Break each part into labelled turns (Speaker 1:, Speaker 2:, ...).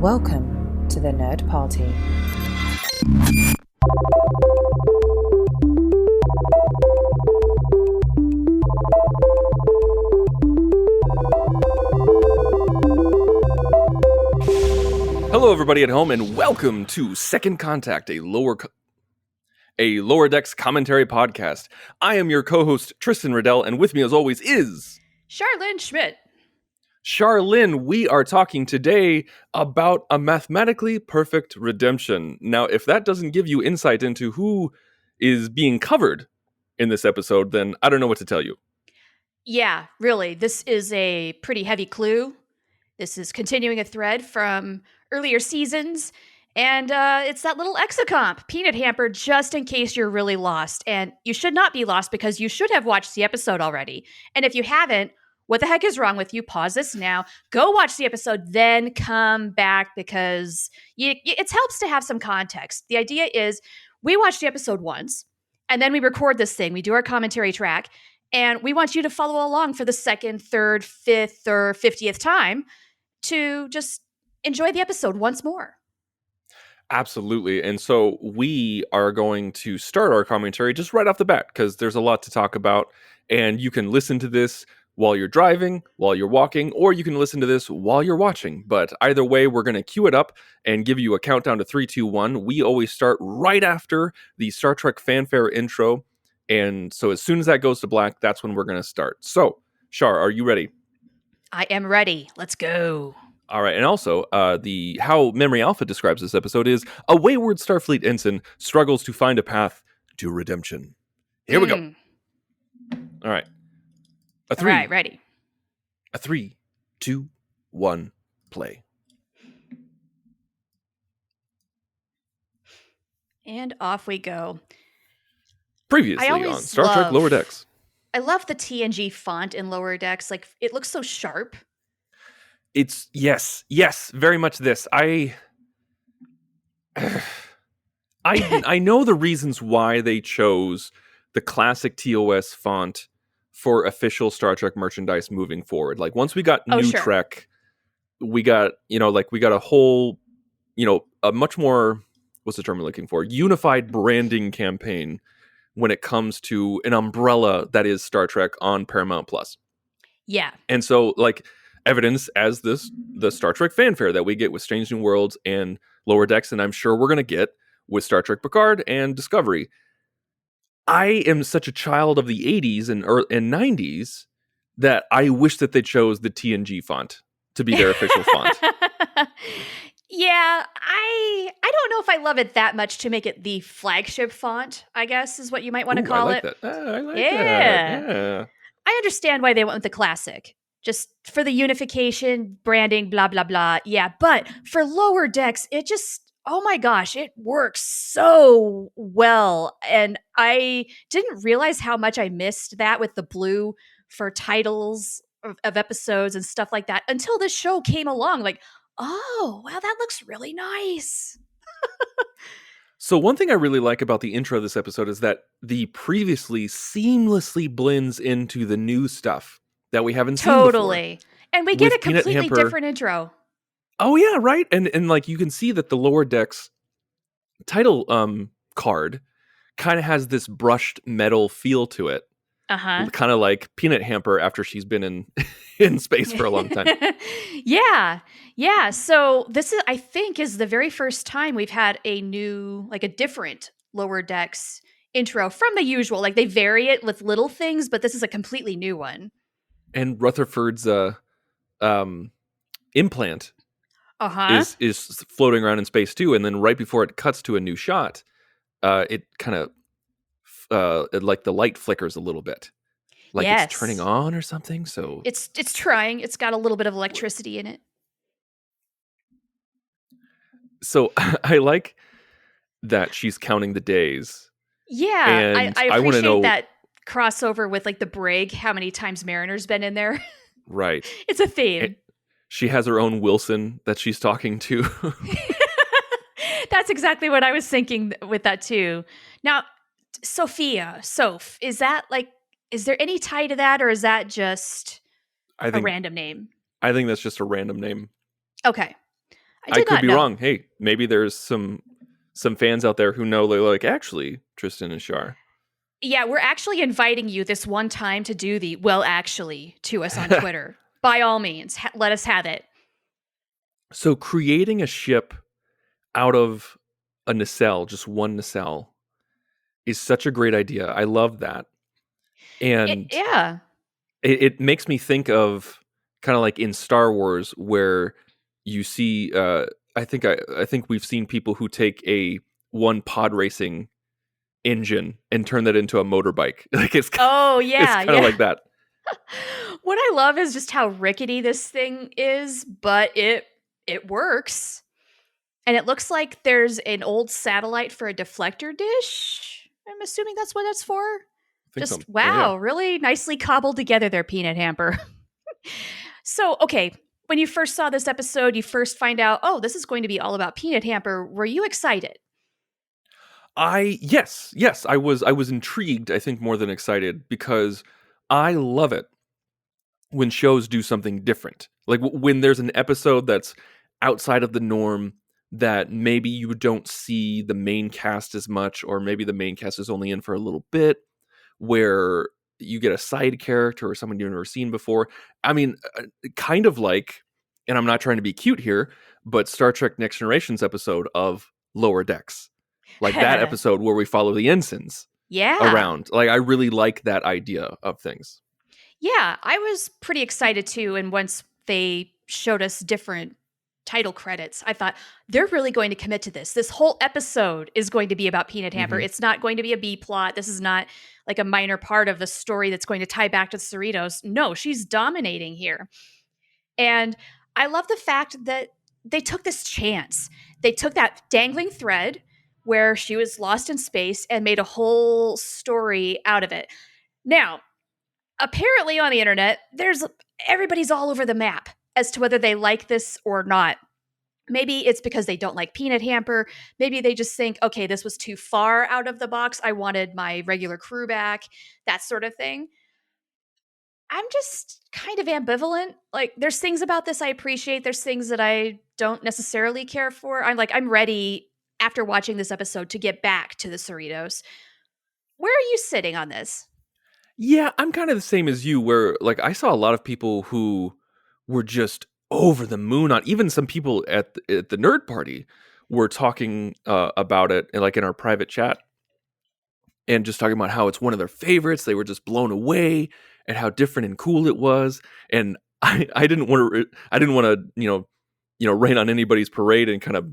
Speaker 1: Welcome to the Nerd Party.
Speaker 2: Hello, everybody at home, and welcome to Second Contact, a Lower Decks commentary podcast. I am your co-host, Tristan Riddell, and with me, as always, is...
Speaker 3: Charlene Schmidt.
Speaker 2: Charlene, we are talking today about a mathematically perfect redemption. Now, if that doesn't give you insight into who is being covered in this episode, then I don't know what to tell you.
Speaker 3: Yeah, really, this is a pretty heavy clue. This is continuing a thread from earlier seasons, and it's that little exocomp, Peanut Hamper, just in case you're really lost. And you should not be lost because you should have watched the episode already. And if you haven't, what the heck is wrong with you? Pause this now. Go watch the episode, then come back because it helps to have some context. The idea is we watch the episode once, and then we record this thing. We do our commentary track, and we want you to follow along for the second, third, fifth, or 50th time to just enjoy the episode once more.
Speaker 2: Absolutely. And so we are going to start our commentary just right off the bat because there's a lot to talk about, and you can listen to this while you're driving, while you're walking, or you can listen to this while you're watching. But either way, we're going to cue it up and give you a countdown to 3, 2, 1. We always start right after the Star Trek fanfare intro. And so as soon as that goes to black, that's when we're going to start. So, Char, are you ready?
Speaker 3: I am ready. Let's go.
Speaker 2: All right. And also, how Memory Alpha describes this episode is a wayward Starfleet ensign struggles to find a path to redemption. Here we go. All right. A 3.
Speaker 3: All right, ready.
Speaker 2: A 3, 2, 1, play.
Speaker 3: And off we go.
Speaker 2: Previously on Star Trek Lower Decks.
Speaker 3: I love the TNG font in Lower Decks. Like, it looks so sharp.
Speaker 2: It's, yes, very much this. I know the reasons why they chose the classic TOS font for official Star Trek merchandise moving forward. Like, once we got New Trek, we got a whole, a much more, what's the term we're looking for? Unified branding campaign when it comes to an umbrella that is Star Trek on Paramount Plus.
Speaker 3: Yeah.
Speaker 2: And so, like, evidence as the Star Trek fanfare that we get with Strange New Worlds and Lower Decks, and I'm sure we're going to get with Star Trek Picard and Discovery. I am such a child of the 80s and 90s that I wish that they chose the TNG font to be their official font.
Speaker 3: Yeah, I don't know if I love it that much to make it the flagship font, I guess is what you might want to call it.
Speaker 2: I like that.
Speaker 3: Yeah. I understand why they went with the classic. Just for the unification, branding, blah, blah, blah. Yeah, but for Lower Decks, it just, oh my gosh, it works so well. And I didn't realize how much I missed that with the blue for titles of episodes and stuff like that until this show came along. Like, oh, wow, that looks really nice.
Speaker 2: So one thing I really like about the intro of this episode is that the previously seamlessly blends into the new stuff that we haven't seen before.
Speaker 3: Totally. And we get a completely different intro.
Speaker 2: Oh, yeah, right. And like, you can see that the Lower Decks title card kind of has this brushed metal feel to it.
Speaker 3: Uh-huh.
Speaker 2: Kind of like Peanut Hamper after she's been in space for a long time.
Speaker 3: Yeah. So this is, I think, is the very first time we've had a new, like a different Lower Decks intro from the usual. Like, they vary it with little things, but this is a completely new one.
Speaker 2: And Rutherford's implant is floating around in space too. And then right before it cuts to a new shot, it kind of like the light flickers a little bit, like it's turning on or something. So
Speaker 3: it's trying. It's got a little bit of electricity in it.
Speaker 2: So I like that she's counting the days.
Speaker 3: Yeah,
Speaker 2: and
Speaker 3: I appreciate that crossover with like the Brig. How many times Mariner's been in there?
Speaker 2: Right,
Speaker 3: it's a theme.
Speaker 2: She has her own Wilson that she's talking to.
Speaker 3: That's exactly what I was thinking with that too. Now, Sophia, Soph, is there any tie to that, or is that just a random name?
Speaker 2: I think that's just a random name.
Speaker 3: Okay. I
Speaker 2: I
Speaker 3: did
Speaker 2: could
Speaker 3: not
Speaker 2: be
Speaker 3: know.
Speaker 2: wrong. Hey, maybe there's some fans out there who know, they're like, actually, Tristan and Shar.
Speaker 3: Yeah, we're actually inviting you this one time to do the well, actually, to us on Twitter. By all means, let us have it.
Speaker 2: So creating a ship out of a nacelle, just one nacelle, is such a great idea. I love that. And
Speaker 3: Yeah.
Speaker 2: it makes me think of kind of like in Star Wars, where you see, I think we've seen people who take a one pod racing engine and turn that into a motorbike. Like
Speaker 3: Oh,
Speaker 2: it's
Speaker 3: yeah,
Speaker 2: kind of
Speaker 3: yeah.
Speaker 2: like that.
Speaker 3: What I love is just how rickety this thing is, but it works. And it looks like there's an old satellite for a deflector dish. I'm assuming that's what that's for.
Speaker 2: I think so.
Speaker 3: Just
Speaker 2: Yeah.
Speaker 3: wow, really nicely cobbled together there, Peanut Hamper. So, okay, when you first saw this episode, you first find out, oh, this is going to be all about Peanut Hamper. Were you excited?
Speaker 2: Yes, I was intrigued, I think more than excited, because I love it when shows do something different. Like when there's an episode that's outside of the norm, that maybe you don't see the main cast as much, or maybe the main cast is only in for a little bit, where you get a side character or someone you've never seen before. I mean, kind of like, and I'm not trying to be cute here, but Star Trek Next Generation's episode of Lower Decks. Like that episode where we follow the ensigns
Speaker 3: Yeah.
Speaker 2: around. Like I really like that idea of things.
Speaker 3: Yeah, I was pretty excited too. And once they showed us different title credits, I thought they're really going to commit to this. This whole episode is going to be about Peanut Hamper.
Speaker 2: Mhm.
Speaker 3: It's not going to be a B plot. This is not like a minor part of the story that's going to tie back to the Cerritos. No, she's dominating here. And I love the fact that they took this chance. They took that dangling thread where she was lost in space and made a whole story out of it. Now, apparently on the internet, everybody's all over the map as to whether they like this or not. Maybe it's because they don't like Peanut Hamper. Maybe they just think, okay, this was too far out of the box. I wanted my regular crew back, that sort of thing. I'm just kind of ambivalent. Like, there's things about this I appreciate. There's things that I don't necessarily care for. I'm ready after watching this episode to get back to the Cerritos. Where are you sitting on this?
Speaker 2: Yeah, I'm kind of the same as you, where like I saw a lot of people who were just over the moon on, even some people at the nerd party were talking about it, and like in our private chat, and just talking about how it's one of their favorites. They were just blown away at how different and cool it was. And I didn't want to rain on anybody's parade and kind of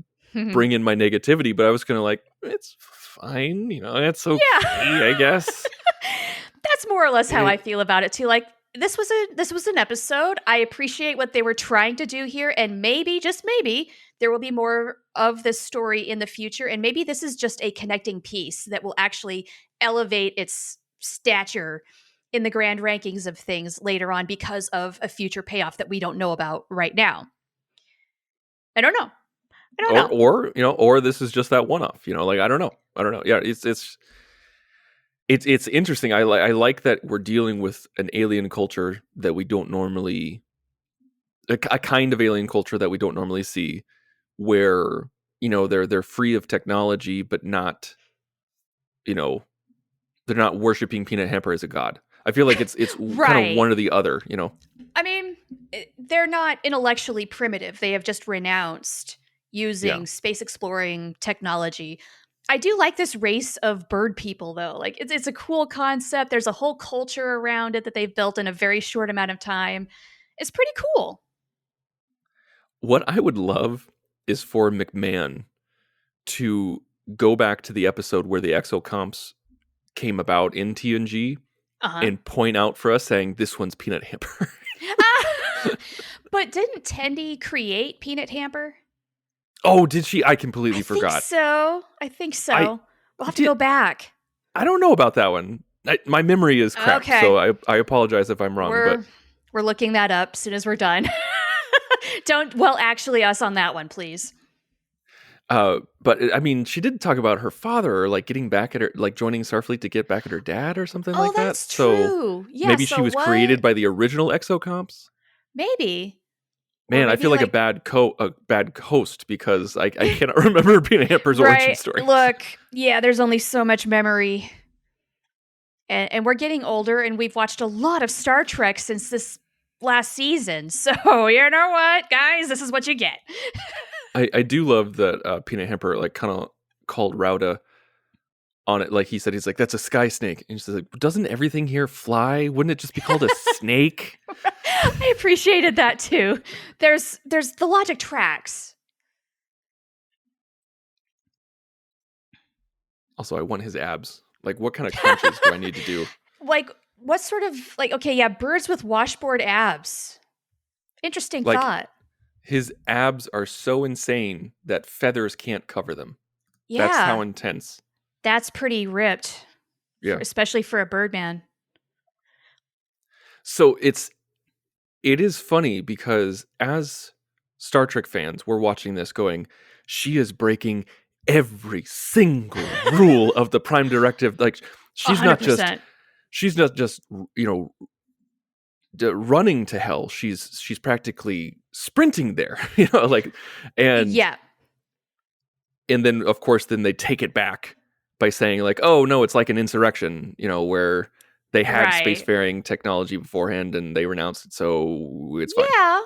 Speaker 2: bring in my negativity, but I was kind of like, it's fine, it's okay,
Speaker 3: Yeah.
Speaker 2: I guess.
Speaker 3: That's more or less how I feel about it too. Like, this was an episode. I appreciate what they were trying to do here, and maybe, just maybe, there will be more of this story in the future, and maybe this is just a connecting piece that will actually elevate its stature in the grand rankings of things later on because of a future payoff that we don't know about right now. I don't know. I don't know.
Speaker 2: Or this is just that one off, like I don't know. Yeah, it's interesting. I like that we're dealing with an alien culture that we don't normally, a kind of alien culture that we don't normally see, where they're free of technology, but not, they're not worshiping Peanut Hamper as a god. I feel like it's
Speaker 3: Right.
Speaker 2: kind of one or the other.
Speaker 3: I mean, they're not intellectually primitive. They have just renounced using space exploring technology. I do like this race of bird people, though. Like, it's a cool concept. There's a whole culture around it that they've built in a very short amount of time. It's pretty cool.
Speaker 2: What I would love is for McMahon to go back to the episode where the exocomps came about in TNG and point out for us, saying this one's Peanut Hamper.
Speaker 3: But didn't Tendi create Peanut Hamper?
Speaker 2: Oh, did she? I completely forgot.
Speaker 3: I think so. We'll have to go back.
Speaker 2: I don't know about that one. My memory is crap, so I apologize if I'm wrong.
Speaker 3: We're looking that up as soon as we're done. Actually us on that one, please.
Speaker 2: But I mean, she did talk about her father, like getting back at her, like joining Starfleet to get back at her dad or something like that.
Speaker 3: Oh, that's true.
Speaker 2: So maybe she was created by the original exocomps.
Speaker 3: Maybe.
Speaker 2: Man, I
Speaker 3: maybe
Speaker 2: feel like a bad host because I cannot remember Peanut Hamper's origin
Speaker 3: right.
Speaker 2: story.
Speaker 3: Look, yeah, there's only so much memory. And we're getting older, and we've watched a lot of Star Trek since this last season. So, you know what, guys? This is what you get.
Speaker 2: I do love that Peanut Hamper like kind of called Rauda on it. Like he's like, that's a sky snake. And she's like, doesn't everything here fly? Wouldn't it just be called a snake?
Speaker 3: I appreciated that too. There's the logic tracks.
Speaker 2: Also, I want his abs. Like, what kind of crunches do I need to do?
Speaker 3: Like, what sort of okay, yeah, birds with washboard abs. Interesting
Speaker 2: Like,
Speaker 3: thought.
Speaker 2: his abs are so insane that feathers can't cover them.
Speaker 3: Yeah.
Speaker 2: That's how intense.
Speaker 3: That's pretty ripped.
Speaker 2: Yeah.
Speaker 3: Especially for a birdman.
Speaker 2: So it is funny because as Star Trek fans, we're watching this going, she is breaking every single rule of the Prime Directive. Like she's
Speaker 3: 100%.
Speaker 2: not just running to hell. She's practically sprinting there, and
Speaker 3: yeah.
Speaker 2: And then of course then they take it back by saying like, oh no, it's like an insurrection, where they had spacefaring technology beforehand and they renounced it, so it's fine.
Speaker 3: Yeah,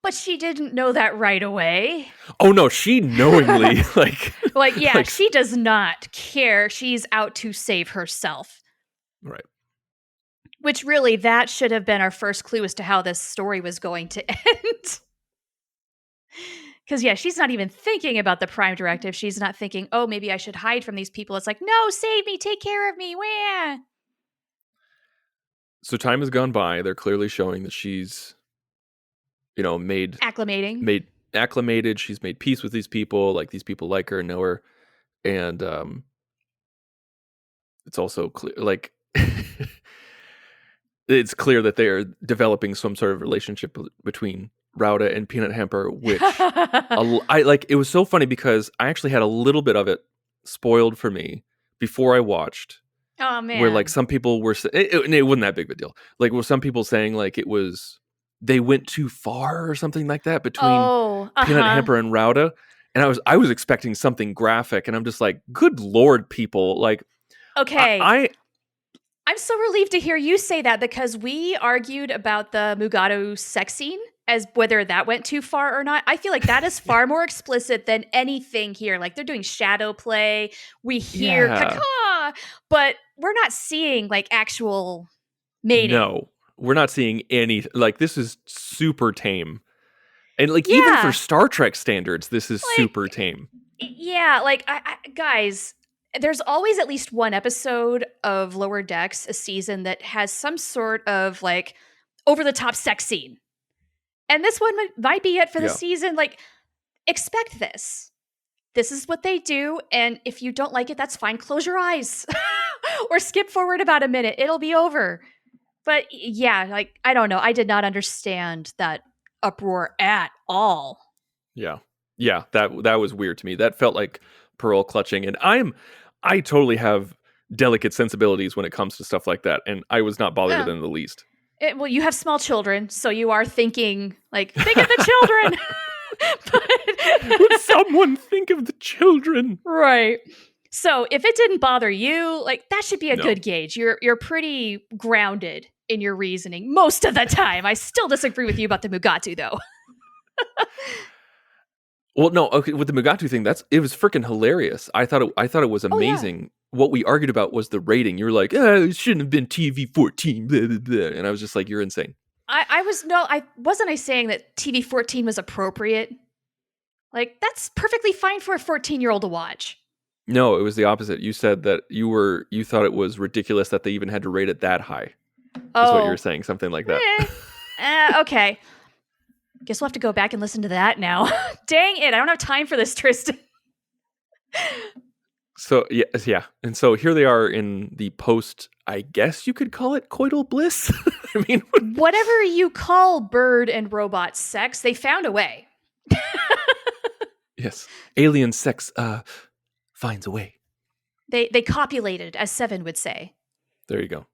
Speaker 3: but she didn't know that right away.
Speaker 2: Oh no, she knowingly
Speaker 3: she does not care. She's out to save herself.
Speaker 2: Right.
Speaker 3: Which really, that should have been our first clue as to how this story was going to end. Because, yeah, she's not even thinking about the Prime Directive. She's not thinking, oh, maybe I should hide from these people. It's like, no, save me, take care of me. Wah.
Speaker 2: So time has gone by. They're clearly showing that she's, acclimated. She's made peace with these people. Like, these people like her and know her. And it's also clear, like, it's clear that they are developing some sort of relationship between Rauda and Peanut Hamper, which it was so funny because I actually had a little bit of it spoiled for me before I watched.
Speaker 3: Oh man.
Speaker 2: Where like some people were it wasn't that big of a deal. Like were some people saying like it was they went too far or something like that between Peanut Hamper and Rauda. And I was expecting something graphic, and I'm just like, good Lord, people. Like,
Speaker 3: okay. I'm so relieved to hear you say that because we argued about the Mugatu sex scene as whether that went too far or not. I feel like that is far more explicit than anything here. Like they're doing shadow play. We hear caca, but we're not seeing like actual mating.
Speaker 2: No, we're not seeing any. Like this is super tame. And like even for Star Trek standards, this is super tame.
Speaker 3: Yeah, like guys, there's always at least one episode of Lower Decks a season that has some sort of like over the top sex scene. And this one might be it for the season. Like, expect this. This is what they do. And if you don't like it, that's fine. Close your eyes or skip forward about a minute. It'll be over. But yeah, like, I don't know. I did not understand that uproar at all.
Speaker 2: Yeah. Yeah. That was weird to me. That felt like pearl clutching. And I totally have delicate sensibilities when it comes to stuff like that. And I was not bothered in the least.
Speaker 3: Well, you have small children, so you are thinking, like, think of the children.
Speaker 2: Would someone think of the children?
Speaker 3: Right. So if it didn't bother you, like, that should be a good gauge. You're pretty grounded in your reasoning most of the time. I still disagree with you about the Mugatu, though.
Speaker 2: Well, no, okay, with the Mugatu thing, it was freaking hilarious. I thought it was amazing.
Speaker 3: Yeah.
Speaker 2: What we argued about was the rating. You were like, it shouldn't have been TV-14, blah, blah, blah. And I was just like, you're insane.
Speaker 3: I wasn't saying that TV-14 was appropriate. Like, that's perfectly fine for a 14-year-old to watch.
Speaker 2: No, it was the opposite. You said that you thought it was ridiculous that they even had to rate it that high. That's what you were saying, something like that.
Speaker 3: Okay. Guess we'll have to go back and listen to that now. Dang it, I don't have time for this, Tristan.
Speaker 2: So, yeah. And so here they are in the post, I guess you could call it coital bliss. I mean,
Speaker 3: whatever you call bird and robot sex, they found a way.
Speaker 2: Yes. Alien sex finds a way.
Speaker 3: They copulated, as Seven would say.
Speaker 2: There you go.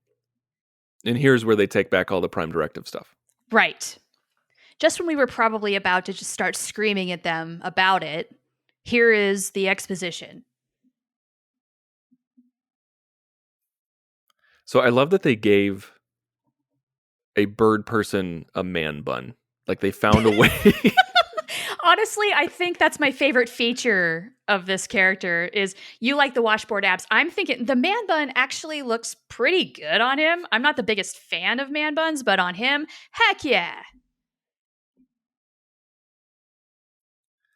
Speaker 2: And here's where they take back all the Prime Directive stuff.
Speaker 3: Right. just when we were probably about to just start screaming at them about it, here is the exposition.
Speaker 2: So I love that they gave a bird person a man bun. Like they found a way.
Speaker 3: Honestly, I think that's my favorite feature of this character is you like the washboard abs. I'm thinking the man bun actually looks pretty good on him. I'm not the biggest fan of man buns, but on him, heck yeah.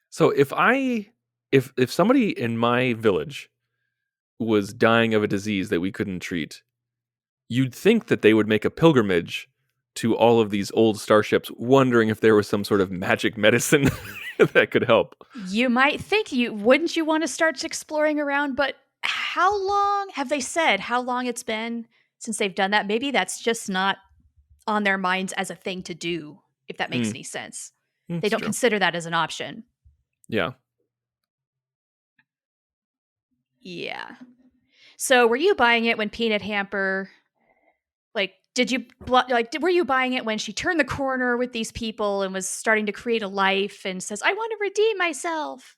Speaker 2: So if somebody in my village was dying of a disease that we couldn't treat, you'd think that they would make a pilgrimage to all of these old starships, wondering if there was some sort of magic medicine that could help.
Speaker 3: You might think wouldn't you want to start exploring around, but how long have they said how long it's been since they've done that? Maybe that's just not on their minds as a thing to do, if that makes
Speaker 2: Mm,
Speaker 3: any sense. They
Speaker 2: that's
Speaker 3: don't
Speaker 2: true.
Speaker 3: consider that as an option.
Speaker 2: Yeah.
Speaker 3: Yeah. So, were you buying it when Peanut Hamper were you buying it when she turned the corner with these people and was starting to create a life and says, "I want to redeem myself."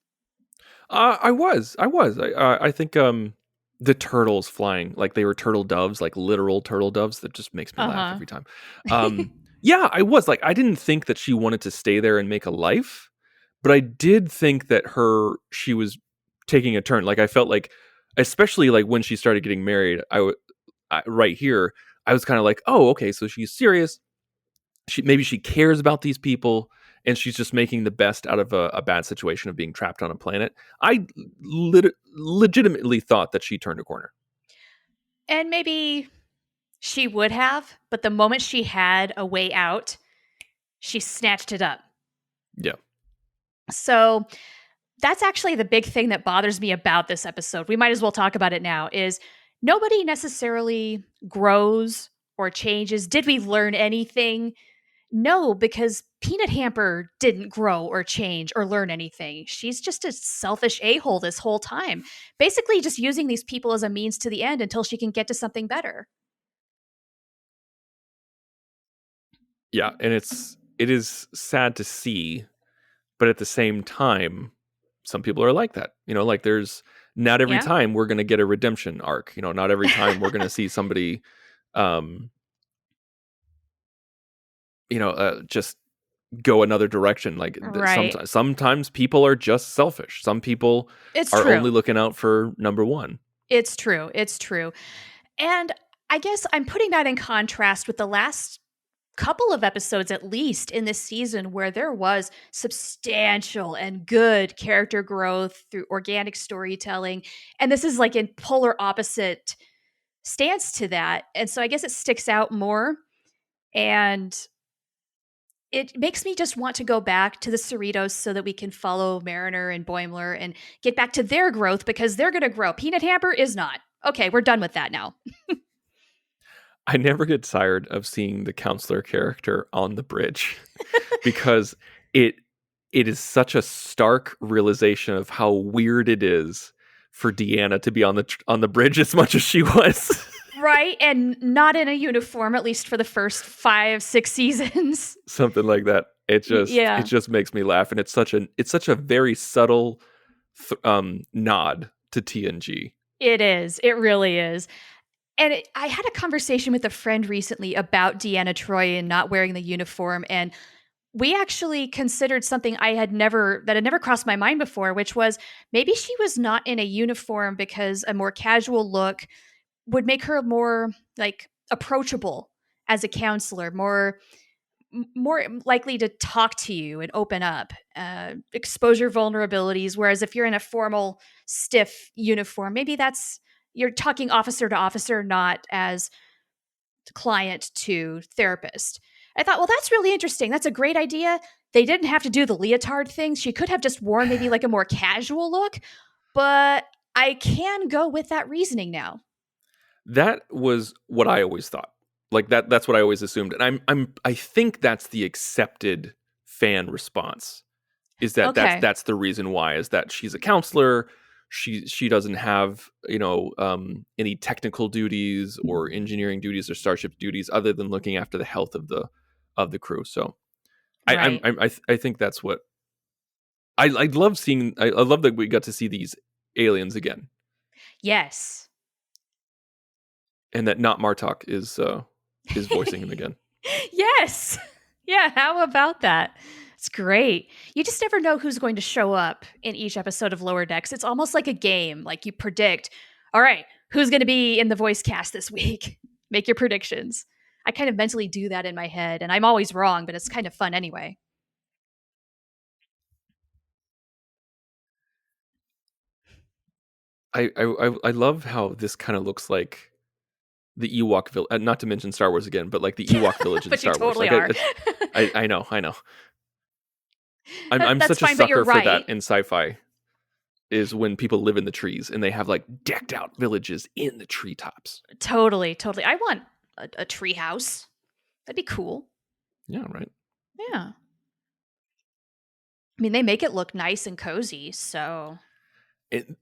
Speaker 2: I was. I think the turtles flying like they were turtle doves, like literal turtle doves. That just makes me laugh
Speaker 3: Uh-huh.
Speaker 2: every time. Yeah, I was like, I didn't think that she wanted to stay there and make a life, but I did think that she was taking a turn. Like I felt like, especially like when she started getting married, right here, I was kind of like, oh, okay, so she's serious. Maybe she cares about these people, and she's just making the best out of a bad situation of being trapped on a planet. I legitimately thought that she turned a corner.
Speaker 3: And maybe she would have, but the moment she had a way out, she snatched it up.
Speaker 2: Yeah.
Speaker 3: So, that's actually the big thing that bothers me about this episode. We might as well talk about it now is nobody necessarily grows or changes. Did we learn anything? No, because Peanut Hamper didn't grow or change or learn anything. She's just a selfish a-hole this whole time. Basically just using these people as a means to the end until she can get to something better.
Speaker 2: Yeah, and it is sad to see, but at the same time, some people are like that. Like there's not every
Speaker 3: Yeah.
Speaker 2: time we're going to get a redemption arc. Not every time we're going to see somebody um just go another direction. Like
Speaker 3: Right.
Speaker 2: sometimes people are just selfish. Some people
Speaker 3: It's
Speaker 2: are
Speaker 3: true.
Speaker 2: only looking out for number one.
Speaker 3: It's true. It's true. And I guess I'm putting that in contrast with the last couple of episodes, at least in this season, where there was substantial and good character growth through organic storytelling. And this is like in polar opposite stance to that. And so I guess it sticks out more. And it makes me just want to go back to the Cerritos so that we can follow Mariner and Boimler and get back to their growth because they're going to grow. Peanut Hamper is not. Okay, we're done with that now.
Speaker 2: I never get tired of seeing the counselor character on the bridge because it it is such a stark realization of how weird it is for Deanna to be on the bridge as much as she was.
Speaker 3: Right, and not in a uniform, at least for the first 5, 6 seasons.
Speaker 2: Something like that. It
Speaker 3: Yeah,
Speaker 2: just makes me laugh, and it's such a very subtle nod to TNG.
Speaker 3: it is. It really is. And I had a conversation with a friend recently about Deanna Troy and not wearing the uniform, and we actually considered something that had never crossed my mind before, which was maybe she was not in a uniform because a more casual look would make her more like approachable as a counselor, more likely to talk to you and open up, expose your vulnerabilities. Whereas if you're in a formal, stiff uniform, maybe you're talking officer to officer, not as client to therapist. I thought, well, that's really interesting. That's a great idea. They didn't have to do the leotard thing. She could have just worn maybe like a more casual look, but I can go with that reasoning now.
Speaker 2: That was what I always thought. Like that's what I always assumed. And I think that's the accepted fan response. Is that
Speaker 3: Okay.
Speaker 2: that's the reason why, is that she's a counselor. She doesn't have, any technical duties or engineering duties or starship duties other than looking after the health of the crew. So
Speaker 3: Right.
Speaker 2: I think that's what I love seeing. I love that we got to see these aliens again,
Speaker 3: Yes.
Speaker 2: and that not Martok is voicing him again.
Speaker 3: Yes. Yeah, how about that? It's great. You just never know who's going to show up in each episode of Lower Decks. It's almost like a game. Like you predict, all right, who's going to be in the voice cast this week? Make your predictions. I kind of mentally do that in my head, and I'm always wrong, but it's kind of fun anyway.
Speaker 2: I love how this kind of looks like the Ewok village. Not to mention Star Wars again, but like the Ewok village in
Speaker 3: But you
Speaker 2: Star Wars.
Speaker 3: totally
Speaker 2: Like
Speaker 3: are.
Speaker 2: I know. I'm
Speaker 3: That's
Speaker 2: such a
Speaker 3: fine, but you're
Speaker 2: sucker for that
Speaker 3: right.
Speaker 2: in sci-fi. Is when people live in the trees and they have like decked out villages in the treetops.
Speaker 3: Totally. I want a tree house. That'd be cool.
Speaker 2: Yeah, right.
Speaker 3: Yeah. I mean, they make it look nice and cozy, so.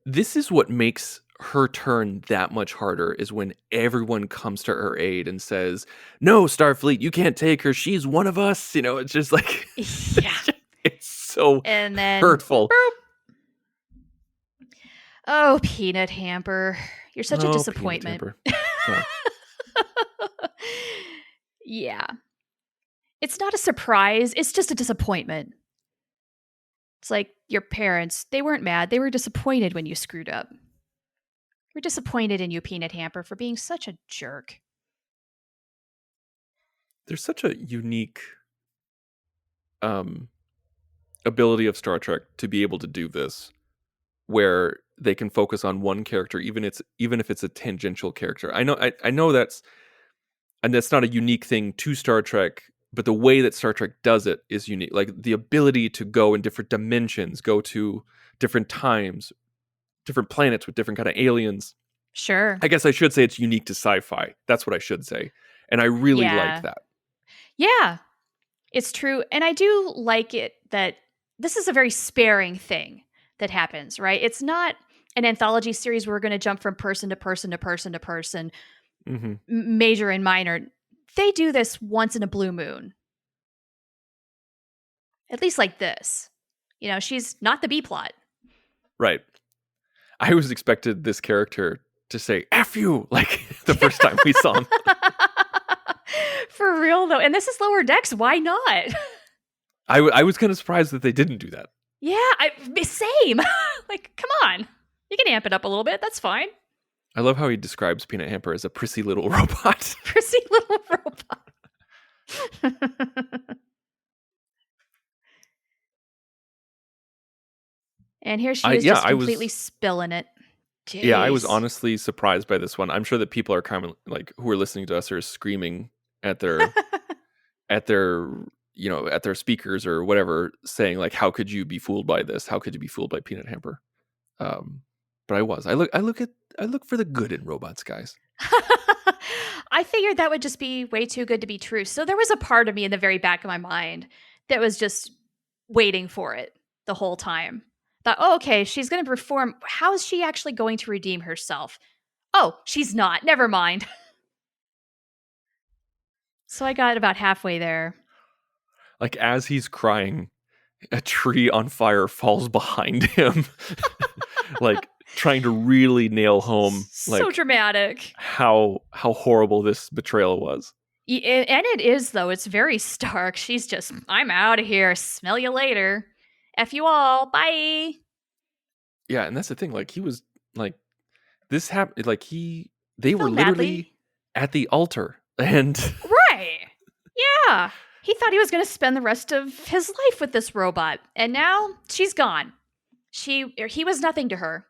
Speaker 2: This is what makes her turn that much harder is when everyone comes to her aid and says, "No, Starfleet, you can't take her. She's one of us." It's just like
Speaker 3: Yeah.
Speaker 2: it's so
Speaker 3: And then
Speaker 2: hurtful.
Speaker 3: boop. Oh, Peanut Hamper. You're such a
Speaker 2: Peanut
Speaker 3: disappointment.
Speaker 2: Hamper. Yeah.
Speaker 3: Yeah. It's not a surprise. It's just a disappointment. It's like your parents, they weren't mad. They were disappointed when you screwed up. We're disappointed in you, Peanut Hamper, for being such a jerk.
Speaker 2: There's such a unique ability of Star Trek to be able to do this, where they can focus on one character, even if it's a tangential character. I know that's not a unique thing to Star Trek, but the way that Star Trek does it is unique. Like the ability to go in different dimensions, go to different times, different planets with different kind of aliens.
Speaker 3: Sure.
Speaker 2: I guess I should say it's unique to sci-fi. That's what I should say. And I really like that.
Speaker 3: Yeah, it's true. And I do like it that this is a very sparing thing that happens, right? It's not an anthology series where we're going to jump from person to person to person to person,
Speaker 2: Mm-hmm.
Speaker 3: major and minor. They do this once in a blue moon. At least like this. She's not the B plot.
Speaker 2: Right. I always expected this character to say "F you" like the first time we saw him.
Speaker 3: For real, though. And this is Lower Decks. Why not?
Speaker 2: I was kind of surprised that they didn't do that.
Speaker 3: Yeah, same. Like, come on. You can amp it up a little bit. That's fine.
Speaker 2: I love how he describes Peanut Hamper as a prissy little robot.
Speaker 3: Prissy little robot. And here she is just completely spilling it. Jeez.
Speaker 2: Yeah, I was honestly surprised by this one. I'm sure that people are kind of like who are listening to us are screaming at their at their speakers or whatever, saying like, "How could you be fooled by this? How could you be fooled by Peanut Hamper?" But I was. I look for the good in robots, guys.
Speaker 3: I figured that would just be way too good to be true. So there was a part of me in the very back of my mind that was just waiting for it the whole time. Thought, oh, okay, she's going to perform. How is she actually going to redeem herself? Oh, she's not. Never mind. So I got about halfway there.
Speaker 2: Like as he's crying, a tree on fire falls behind him, like trying to really nail home, like
Speaker 3: so dramatic,
Speaker 2: how horrible this betrayal was.
Speaker 3: And it is, though. It's very stark. She's just, I'm out of here. Smell you later. F you all. Bye.
Speaker 2: Yeah, and that's the thing. Like he was like, this happened. Like they were literally at the altar, and
Speaker 3: right. Yeah, he thought he was going to spend the rest of his life with this robot, and now she's gone. He was nothing to her.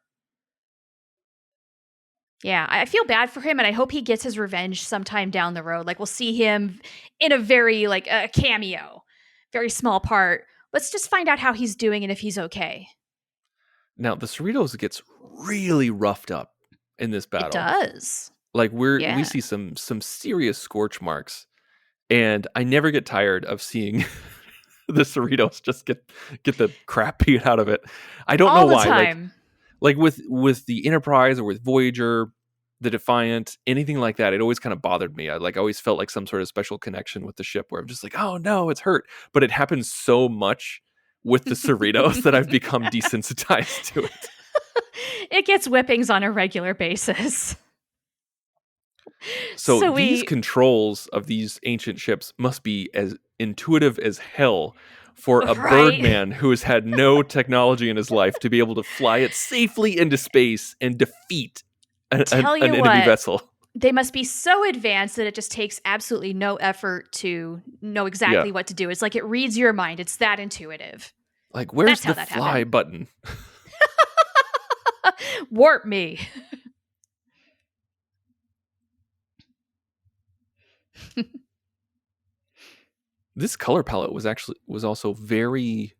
Speaker 3: Yeah, I feel bad for him, and I hope he gets his revenge sometime down the road. Like we'll see him in a very a cameo, very small part. Let's just find out how he's doing and if he's okay.
Speaker 2: Now the Cerritos gets really roughed up in this battle.
Speaker 3: It does.
Speaker 2: Like we see some serious scorch marks, and I never get tired of seeing the Cerritos just get the crap beat out of it. I don't know why.
Speaker 3: Time.
Speaker 2: Like with the Enterprise or with Voyager, the Defiant, anything like that, it always kind of bothered me. I always felt like some sort of special connection with the ship where I'm just like, oh no, it's hurt. But it happens so much with the Cerritos that I've become desensitized to it.
Speaker 3: It gets whippings on a regular basis.
Speaker 2: So these controls of these ancient ships must be as intuitive as hell for a birdman who has had no technology in his life to be able to fly it safely into space and defeat an enemy vessel.
Speaker 3: They must be so advanced that it just takes absolutely no effort to know exactly what to do. It's like it reads your mind. It's that intuitive.
Speaker 2: Like, where's the fly button?
Speaker 3: Warp me.
Speaker 2: This color palette was also very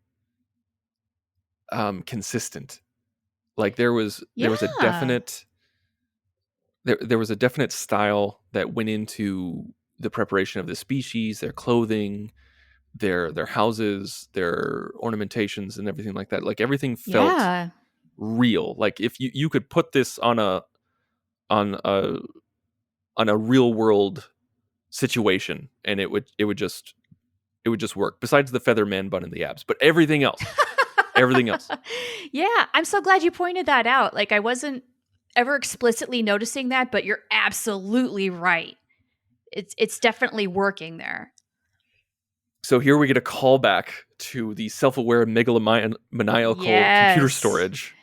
Speaker 2: consistent. Like there was a definite there was a definite style that went into the preparation of the species, their clothing, their houses, their ornamentations, and everything like that. Like everything felt real. Like if you could put this on a real world situation, and it would just work. Besides the feather man bun and the abs, but everything else.
Speaker 3: Yeah, I'm so glad you pointed that out. Like I wasn't ever explicitly noticing that, but you're absolutely right. It's definitely working there.
Speaker 2: So here we get a callback to the self-aware megalomaniacal computer storage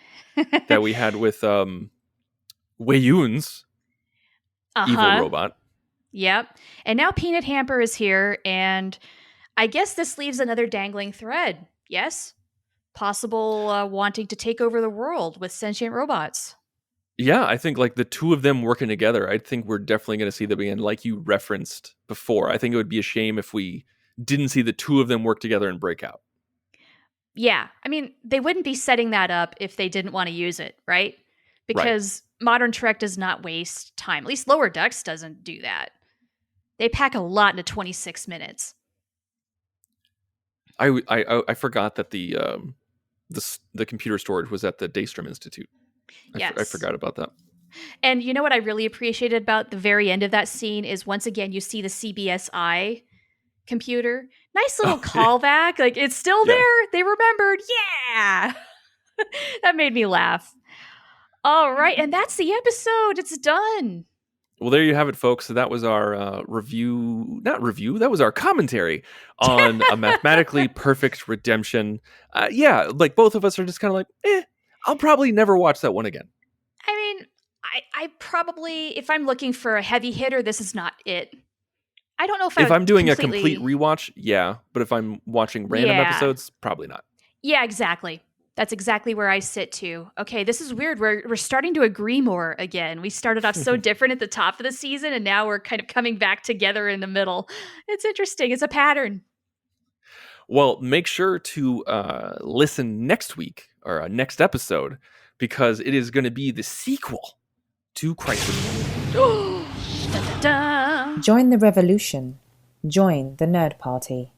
Speaker 2: that we had with Wei-Yun's evil robot.
Speaker 3: Yep. And now Peanut Hamper is here, and I guess this leaves another dangling thread. Yes? Possible wanting to take over the world with sentient robots.
Speaker 2: Yeah, I think like the two of them working together, I think we're definitely going to see them again, like you referenced before. I think it would be a shame if we didn't see the two of them work together and break out.
Speaker 3: Yeah. I mean, they wouldn't be setting that up if they didn't want to use it, right? Because modern Trek does not waste time. At least Lower Decks doesn't do that. They pack a lot into 26 minutes.
Speaker 2: I forgot that the computer storage was at the Daystrom Institute.
Speaker 3: Yes.
Speaker 2: I forgot about that.
Speaker 3: And you know what I really appreciated about the very end of that scene is once again you see the CBSI computer. Nice little callback. Like it's still there. They remembered. Yeah. That made me laugh. All right. And that's the episode. It's done.
Speaker 2: Well, there you have it, folks. So that was our that was our commentary on A Mathematically Perfect Redemption. Like both of us are just kind of like, I'll probably never watch that one again.
Speaker 3: I mean, I probably, if I'm looking for a heavy hitter, this is not it. I don't know if
Speaker 2: I'm doing a complete rewatch, yeah. But if I'm watching random episodes, probably not.
Speaker 3: Yeah, exactly. That's exactly where I sit too. Okay, this is weird. We're starting to agree more again. We started off so different at the top of the season, and now we're kind of coming back together in the middle. It's interesting. It's a pattern.
Speaker 2: Well, make sure to listen next week or next episode because it is going to be the sequel to Crisis.
Speaker 1: Join the revolution. Join the Nerd Party.